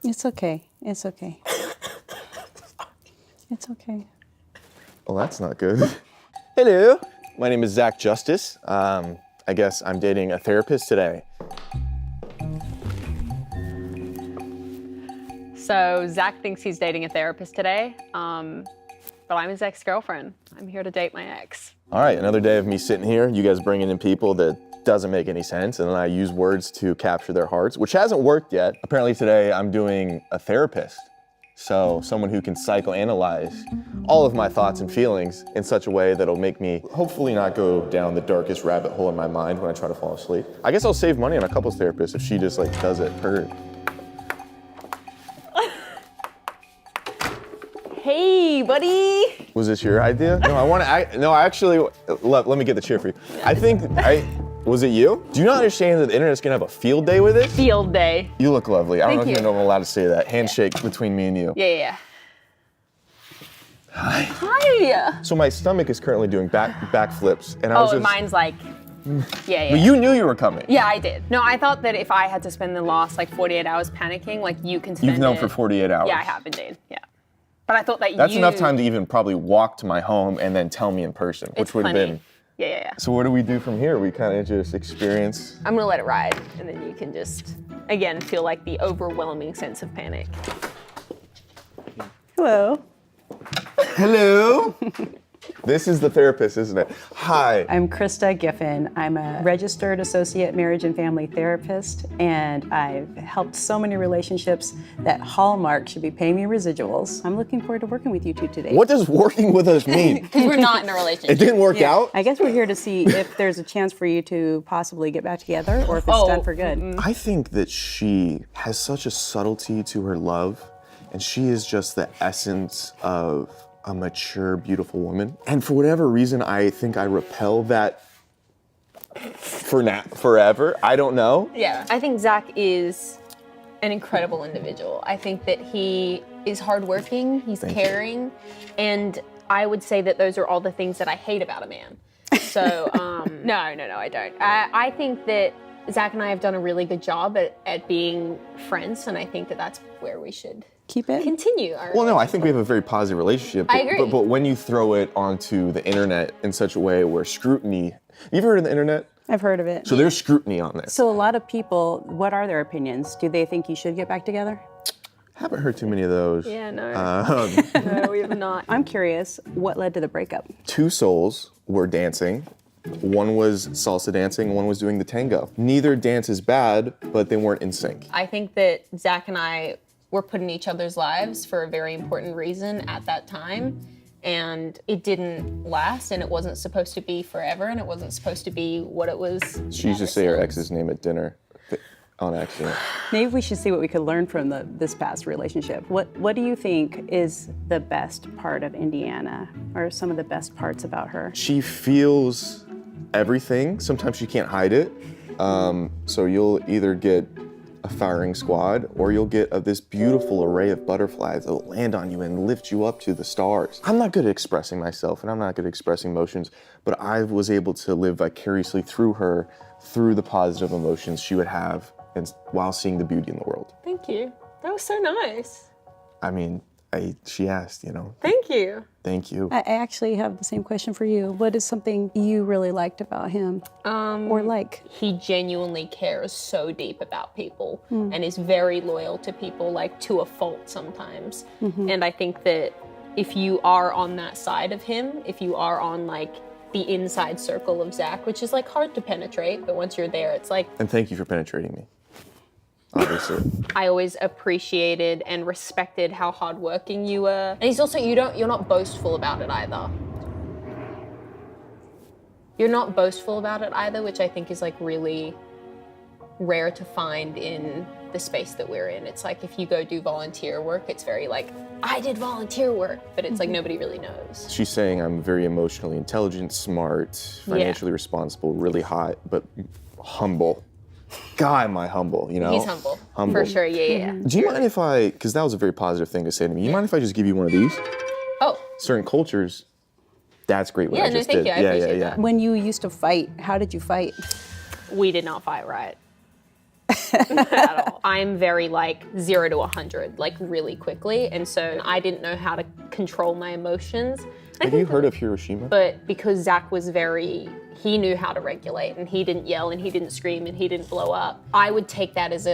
It's okay. It's okay. It's okay. Well, that's not good. Hello, my name is Zach Justice. I guess I'm dating a therapist today. So Zach thinks he's dating a therapist today, but I'm his ex-girlfriend. I'm here to date my ex. All right, another day of me sitting here, you guys bringing in people that doesn't make any sense, and then I use words to capture their hearts, which hasn't worked yet. Apparently today I'm doing a therapist. So someone who can psychoanalyze all of my thoughts and feelings in such a way that'll make me hopefully not go down the darkest rabbit hole in my mind when I try to fall asleep. I guess I'll save money on a couples therapist if she just does it her. Hey, buddy. Was this your idea? No, let me get the chair for you. Was it you? Do you not understand that the internet's gonna have a field day with it? Field day. You look lovely. I don't Thank know if you. I'm allowed to say that. Handshake between me and you. Yeah. Hi. Hi. So my stomach is currently doing backflips, and I was Oh, just. mine's like, yeah. But you knew you were coming. Yeah, I did. No, I thought that if I had to spend the last 48 hours panicking, you can spend You've known it. for 48 hours. Yeah, I have indeed. Yeah. But I thought that That's enough time to even probably walk to my home and then tell me in person, which It's would have plenty. been. Yeah. So what do we do from here? We kind of just experience. I'm gonna let it ride, and then you can just, again, feel the overwhelming sense of panic. Hello. Hello. This is the therapist, isn't it? Hi. I'm Krista Giffen. I'm a registered associate marriage and family therapist, and I've helped so many relationships that Hallmark should be paying me residuals. I'm looking forward to working with you two today. What does working with us mean? Because we're not in a relationship. It didn't work out? I guess we're here to see if there's a chance for you to possibly get back together or if it's done for good. I think that she has such a subtlety to her love, and she is just the essence of a mature, beautiful woman. And for whatever reason, I think I repel that forever. I don't know. Yeah. I think Zach is an incredible individual. I think that he is hardworking, he's caring, and I would say that those are all the things that I hate about a man. So, no, I don't. I think that Zach and I have done a really good job at being friends, and I think that that's where we should Keep it. continue our Well, no, I think we have a very positive relationship. I agree. But when you throw it onto the internet in such a way where scrutiny, you ever heard of the internet? I've heard of it. So there's scrutiny on this. So a lot of people, what are their opinions? Do they think you should get back together? Haven't heard too many of those. Yeah, no. No, we have not. I'm curious, what led to the breakup? Two souls were dancing. One was salsa dancing, one was doing the tango. Neither dance is bad, but they weren't in sync. I think that Zach and I were put in each other's lives for a very important reason at that time. And it didn't last, and it wasn't supposed to be forever, and it wasn't supposed to be what it was. She used to say her ex's name at dinner on accident. Maybe we should see what we could learn from this past relationship. What do you think is the best part of Indiana, or some of the best parts about her? She feels everything. Sometimes she can't hide it. So you'll either get a firing squad, or you'll get this beautiful array of butterflies that will land on you and lift you up to the stars. I'm not good at expressing myself, and I'm not good at expressing emotions, but I was able to live vicariously through her, through the positive emotions she would have, and while seeing the beauty in the world. Thank you. That was so nice. I mean, she asked, Thank you. Thank you. I actually have the same question for you. What is something you really liked about him? Or like? He genuinely cares so deep about people and is very loyal to people, to a fault sometimes. And I think that if you are on that side of him, if you are on the inside circle of Zach, which is hard to penetrate, but once you're there, it's And thank you for penetrating me. Obviously. I always appreciated and respected how hardworking you were. And he's also, you're not boastful about it either. You're not boastful about it either, which I think is really rare to find in the space that we're in. It's if you go do volunteer work, it's very I did volunteer work, but it's nobody really knows. She's saying I'm very emotionally intelligent, smart, financially responsible, really hot, but humble. God, am I humble, He's humble. For sure, yeah. Do you mind if because that was a very positive thing to say to me, you mind if I just give you one of these? Oh. Certain cultures, that's great what I just thank did. you. I appreciate that. When you used to fight, how did you fight? We did not fight right. at all. I'm very like 0 to 100, like really quickly. And so I didn't know how to control my emotions. Have you heard of Hiroshima? But because Zach was he knew how to regulate, and he didn't yell and he didn't scream and he didn't blow up, I would take that as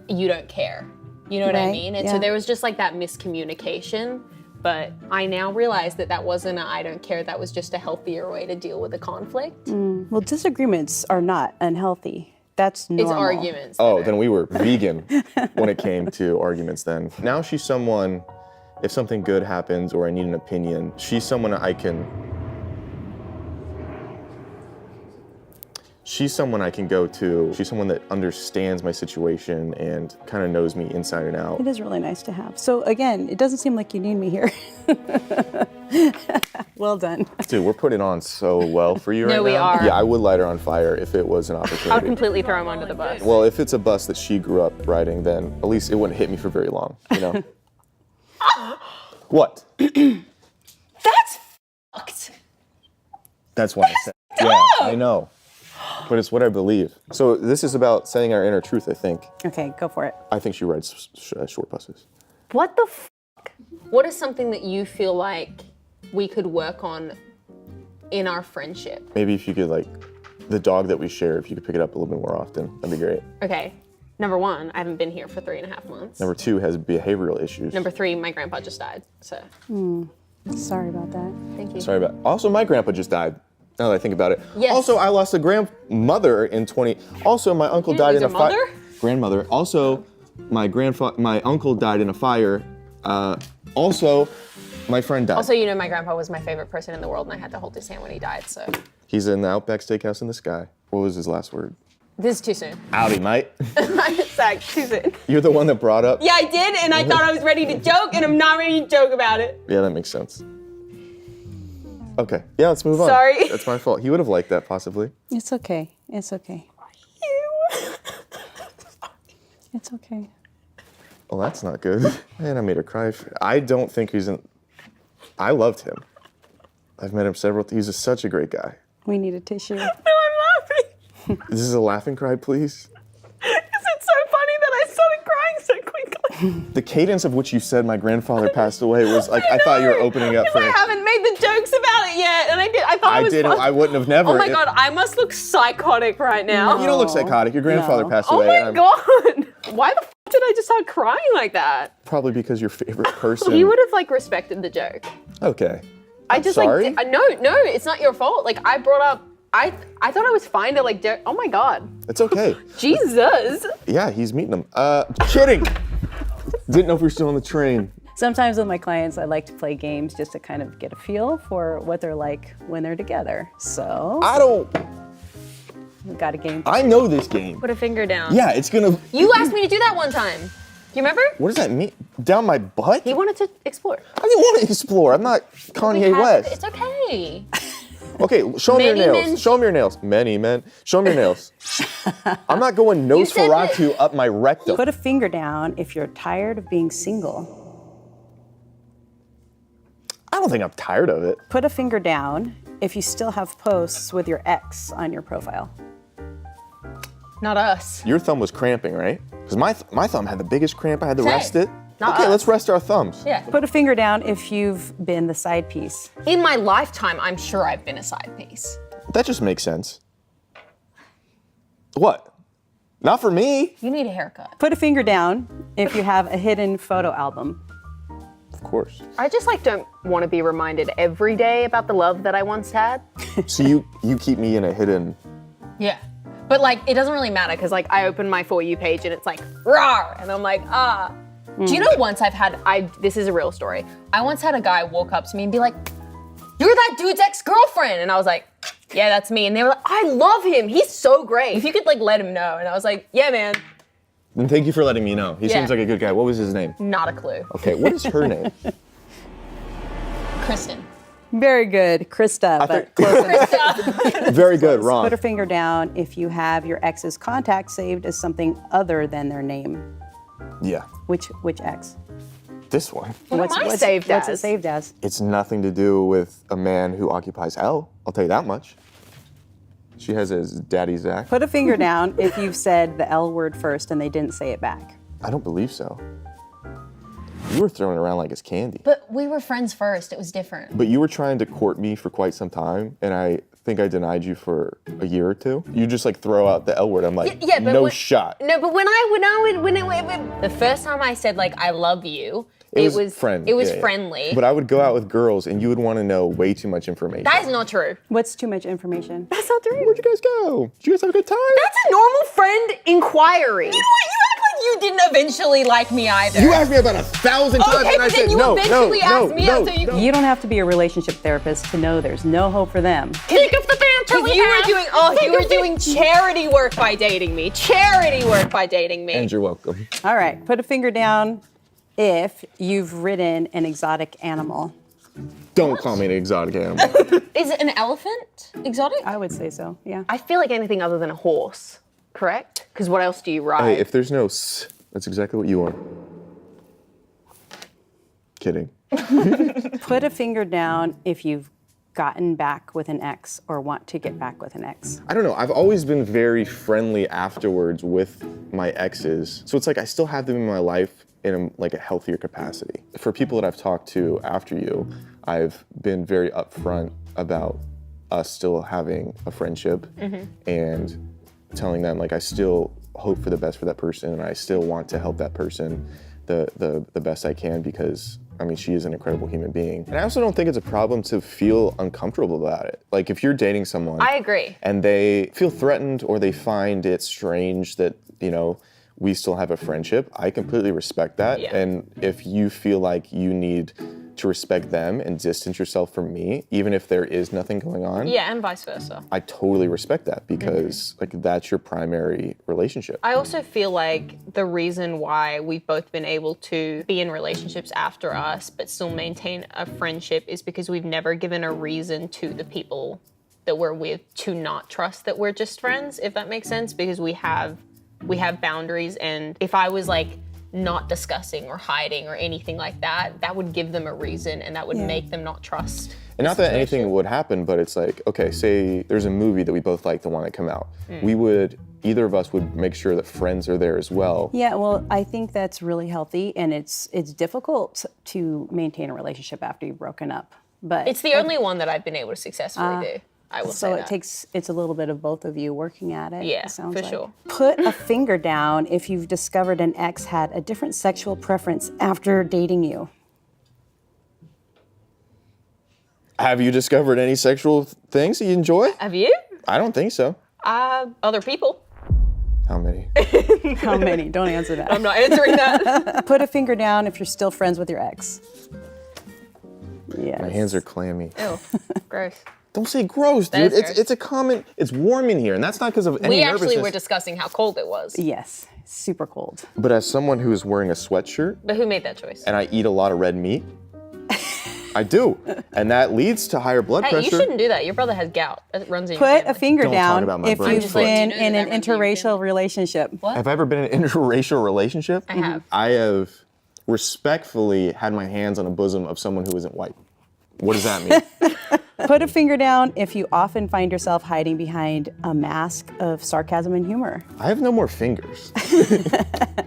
you don't care. You know what I Right, mean? And yeah. so there was just like that miscommunication. But I now realize that wasn't I don't care, that was just a healthier way to deal with a conflict. Well, disagreements are not unhealthy. That's normal. It's arguments. Oh, then we were vegan when it came to arguments then. Now she's someone, if something good happens or I need an opinion, she's someone I can go to. She's someone that understands my situation and kind of knows me inside and out. It is really nice to have. So again, it doesn't seem like you need me here. Well done. Dude, we're putting on so well for you right now. No, we are. Yeah, I would light her on fire if it was an opportunity. I would completely throw him under the bus. Well, if it's a bus that she grew up riding, then at least it wouldn't hit me for very long, you know? What? That's fucked. That's why I said. Yeah, I know. But it's what I believe. So this is about saying our inner truth, I think. Okay, go for it. I think she rides short buses. What the fuck? What is something that you feel like we could work on in our friendship? Maybe if you could, like, the dog that we share, if you could pick it up a little bit more often, that'd be great. Okay. Number 1, I haven't been here for 3.5 months. Number 2 has behavioral issues. Number 3, my grandpa just died. So Sorry about that. thank you. Sorry about. Also, my grandpa just died. Now that I think about it. Yes. Also, I lost a grandmother in 20. Also, my uncle died in a lose a fire. mother? Grandmother. Also, my uncle died in a fire. Also, my friend died. Also, you know, my grandpa was my favorite person in the world, and I had to hold his hand when he died. So He's in the Outback Steakhouse in the sky. What was his last word? this is too soon. Howdy, mate. Zach, too soon. You're the one that brought up. Yeah, I did, and I thought I was ready to joke, and I'm not ready to joke about it. Yeah, that makes sense. Okay. Yeah, let's move on. Sorry. That's my fault. He would have liked that, possibly. It's okay. It's okay. It's okay. Well, that's not good. Man, I made her cry. I don't think he's in. I loved him. I've met him several. He's such a great guy. We need a tissue. No, I'm laughing. This is a laughing cry, please. Because it's so funny that I started crying so quickly. The cadence of which you said my grandfather passed away was like I thought you were opening up for. I haven't made the jokes about it yet, and I did. I thought I it was didn't. fun. I wouldn't have never. Oh my god, I must look psychotic right now. You don't look psychotic. Your grandfather No. passed Oh away. my and I'm- god. Why the f did I just start crying like that? Probably because your favorite person. He would have like respected the joke. Okay. I just sorry? like no, it's not your fault. Like I brought up I thought I was fine to like oh my god. It's okay. Jesus. Yeah, he's meeting them. Kidding. Didn't know if we were still on the train. Sometimes with my clients, I like to play games just to kind of get a feel for what they're like when they're together. So we've got a game. I know this game. Put a finger down. Yeah, it's gonna. You asked me to do that one time. Do you remember? What does that mean? Down my butt? He wanted to explore. I didn't want to explore. I'm not Kanye West. It's okay. Okay, show me your Many nails. men- Show me your nails. Many men. Show me your nails. I'm not going said that- Nosferatu up my rectum. Put a finger down if you're tired of being single. I don't think I'm tired of it. Put a finger down if you still have posts with your ex on your profile. Not us. Your thumb was cramping, right? Because my thumb had the biggest cramp. I had to Same. rest it. Not Okay, us. let's rest our thumbs. Yeah. Put a finger down if you've been the side piece. In my lifetime, I'm sure I've been a side piece. That just makes sense. What? Not for me. You need a haircut. Put a finger down if you have a hidden photo album. Of course. I just like don't want to be reminded every day about the love that I once had. So you keep me in a hidden. Yeah. But like, it doesn't really matter because like I open my For You page and it's like, rawr, and I'm like, ah. Do you know once this is a real story. I once had a guy walk up to me and be like, you're that dude's ex-girlfriend. And I was like, yeah, that's me. And they were like, I love him. He's so great. If you could like let him know. And I was like, yeah, man, And thank you for letting me know. He Yeah. seems like a good guy. What was his name? not a clue. Okay, what is her name? Kristen. Very good, Krista, but close enough. Very good, Ron. Put a finger down if you have your ex's contact saved as something other than their name. Yeah, Which ex? this one. What am I saved what's as? it saved as? It's nothing to do with a man who occupies hell. I'll tell you that much. She has his daddy Zach. Put a finger down if you've said the L word first and they didn't say it back. I don't believe so. You were throwing it around like it's candy. But we were friends first. It was different. But you were trying to court me for quite some time, and I think I denied you for a year or two. You just like throw out the L word. I'm like, Yeah, but no shot. No, but when the first time I said like I love you, it was friend. It was Yeah, yeah. friendly. But I would go out with girls, and you would want to know way too much information. That is not true. What's too much information? That's not true. Where'd you guys go? Did you guys have a good time? That's a normal friend inquiry. You know what? You act like you didn't eventually like me either. You asked me about 1,000 times, Okay, and I but said then you no, eventually no, asked no, me no, out, so you no. You don't have to be a relationship therapist to know there's no hope for them. Think of the banter we had. You were doing charity work by dating me. Charity work by dating me. And you're welcome. All right, put a finger down if you've ridden an exotic animal. Don't call me an exotic animal. Is it an elephant exotic? I would say so, yeah. I feel like anything other than a horse, correct? Because what else do you ride? Hey, if there's no s, that's exactly what you are. Kidding. Put a finger down if you've gotten back with an ex or want to get back with an ex. I don't know. I've always been very friendly afterwards with my exes. So it's like I still have them in my life in like a healthier capacity. For people that I've talked to after you, I've been very upfront about us still having a friendship and telling them like I still hope for the best for that person and I still want to help that person the best I can because I mean, she is an incredible human being. And I also don't think it's a problem to feel uncomfortable about it. Like if you're dating someone I agree. and they feel threatened or they find it strange that, you know, we still have a friendship, I completely respect that. Yeah. And if you feel like you need to respect them and distance yourself from me, even if there is nothing going on, Yeah, and vice versa. I totally respect that because like that's your primary relationship. I also feel like the reason why we've both been able to be in relationships after us but still maintain a friendship is because we've never given a reason to the people that we're with to not trust that we're just friends, if that makes sense, because we have boundaries, and if I was like not discussing or hiding or anything like that, that would give them a reason and that would make them not trust. And not that anything would happen, but it's like, okay, say there's a movie that we both like, the one that come out. Either of us would make sure that friends are there as well. Yeah, well, I think that's really healthy, and it's difficult to maintain a relationship after you've broken up. But It's the only one that I've been able to successfully do. I will say so that. it's a little bit of both of you working at it. Yeah, it sounds for like. sure. Put a finger down if you've discovered an ex had a different sexual preference after dating you. Have you discovered any sexual things that you enjoy? Have you? I don't think so. Other people. How many? How many? Don't answer that. I'm not answering that. Put a finger down if you're still friends with your ex. Yes. My hands are clammy. Ew, gross. Don't say gross, dude. is gross. It's a common. It's warm in here, and that's not because of any We actually nervousness. were discussing how cold it was. Yes. Super cold. But as someone who is wearing a sweatshirt But who made that choice? and I eat a lot of red meat, I do, and that leads to higher blood Hey, pressure. you shouldn't do that. Your brother has gout. That runs in your Put family. a finger Don't talk down about my if brother. you've Just letting been you know in that an runs in your interracial family. relationship. What? Have I ever been in an interracial relationship? I have. I have respectfully had my hands on the bosom of someone who isn't white. What does that mean? Put a finger down if you often find yourself hiding behind a mask of sarcasm and humor. I have no more fingers.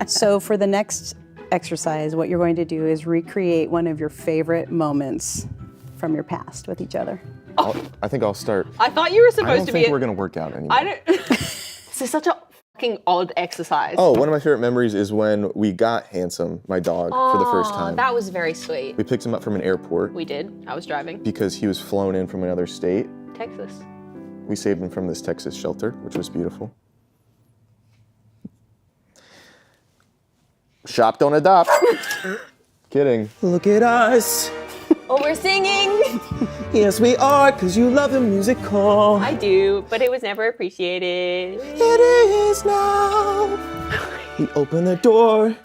So for the next exercise, what you're going to do is recreate one of your favorite moments from your past with each other. I think I'll start. I thought you were I supposed don't to think be. we're gonna work out anymore. I don't. This is such a fucking odd exercise. Oh, one of my favorite memories is when we got Handsome, my dog, for the first Aw, time. That was very sweet. We picked him up from an airport We did. I was driving. because he was flown in from another state. Texas. We saved him from this Texas shelter, which was beautiful. Shop, don't adopt. Kidding. Look at us. Oh, we're singing. Yes, we are, because you love the musical. I do, but it was never appreciated. It is now. We open the door.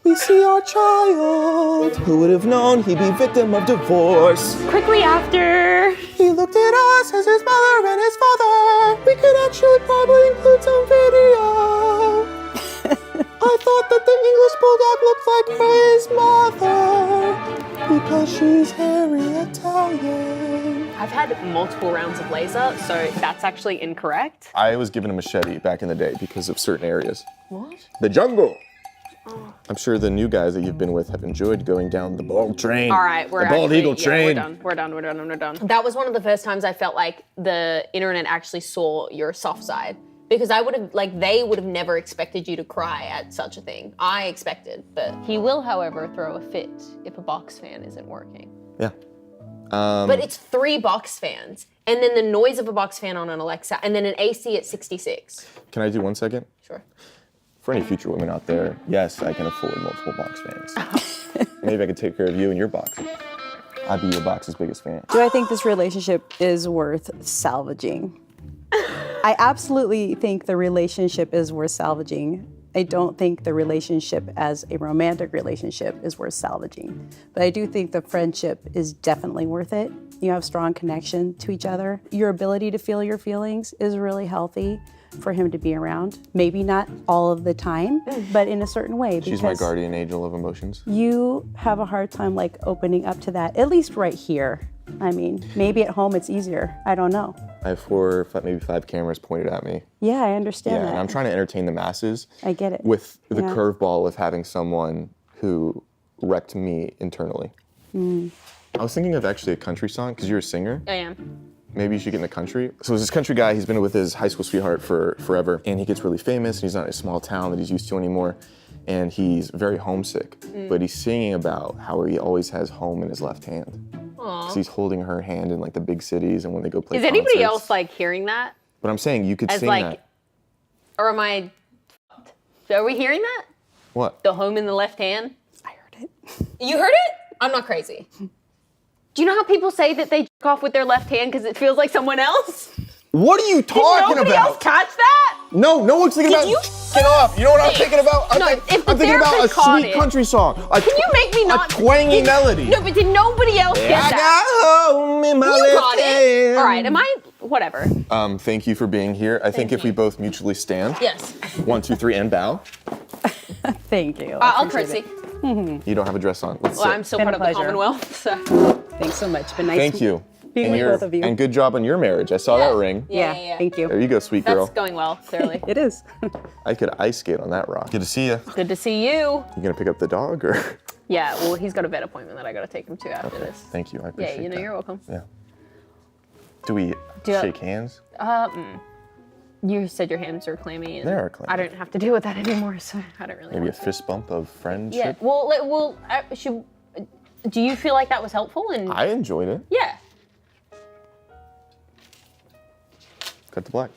We see our child. Who would have known he'd be victim of divorce? Quickly after. He looked at us as his mother and his father. We could actually probably include some video. I thought that the English bulldog looked like his mother. Because she's hairy Italian. I've had multiple rounds of laser, so that's actually incorrect. I was given a machete back in the day because of certain areas. What? The jungle. I'm sure the new guys that you've been with have enjoyed going down the bald train. All right, we're the bald actually, eagle yeah, train. We're done. That was one of the first times I felt like the internet actually saw your soft side. Because I would have, like, they would have never expected you to cry at such a thing. I expected, but he will, however, throw a fit if a box fan isn't working. Yeah. But it's 3 box fans, and then the noise of a box fan on an Alexa, and then an AC at 66. Can I do 1 second? Sure. For any future women out there, yes, I can afford multiple box fans. Maybe I could take care of you and your box. I'd be your box's biggest fan. Do I think this relationship is worth salvaging? I absolutely think the relationship is worth salvaging. I don't think the relationship as a romantic relationship is worth salvaging. But I do think the friendship is definitely worth it. You have strong connection to each other. Your ability to feel your feelings is really healthy for him to be around. Maybe not all of the time, but in a certain way. She's my because guardian angel of emotions. you have a hard time like opening up to that, at least right here. I mean, maybe at home it's easier. I don't know. I have 4 or 5, maybe 5 cameras pointed at me. Yeah, I understand Yeah, that. and I'm trying to entertain the masses. I get it. With the Yeah. curveball of having someone who wrecked me internally. I was thinking of actually a country song, because you're a singer. I am. Maybe you should get in the country. So there's this country guy, he's been with his high school sweetheart for forever, and he gets really famous, and he's not in a small town that he's used to anymore, and he's very homesick. But he's singing about how he always has home in his left hand. Because he's holding her hand in like the big cities and when they go play Is anybody concerts. else like hearing that? But I'm saying you could As sing like, that. or am I? Are we hearing that? What? The home in the left hand. I heard it. You heard it? I'm not crazy. Do you know how people say that they jerk off with their left hand because it feels like someone else? What are you Did talking nobody about? else catch that? No one's thinking about you- get off. You know what I'm thinking about? No, if the I'm thinking about a therapist caught sweet it- country song. Can you make me not? A twangy melody. No, but did nobody else get I that? got home in my You left got it. hand. All right, am I? Whatever. Thank you for being here. I think if we you. both mutually stand. Yes. 1, 2, 3, and bow. Thank you. I'll appreciate curtsy. You don't have a dress on. Let's Well, sit. I'm still Been part a of the pleasure. Commonwealth, so. it. Thanks so much. Been nice. Thank you. Being with both of you. And good job on your marriage. I saw Yeah. that ring. Yeah. Thank you. There you go, sweet girl. That's going well, clearly. It is. I could ice skate on that rock. Good to see you. Good to see you. You gonna pick up the dog or? Yeah, well, he's got a vet appointment that I got to take him to after this. Thank you. I appreciate Yeah, you know, that. you're welcome. Yeah. Do we Do I- shake hands? You said your hands are clammy. And They are clammy. I don't have to deal with that anymore, so I don't really Maybe a want to. fist bump of Yeah, friendship? well, do you feel like that was helpful? And I enjoyed it. yeah. Cut to black.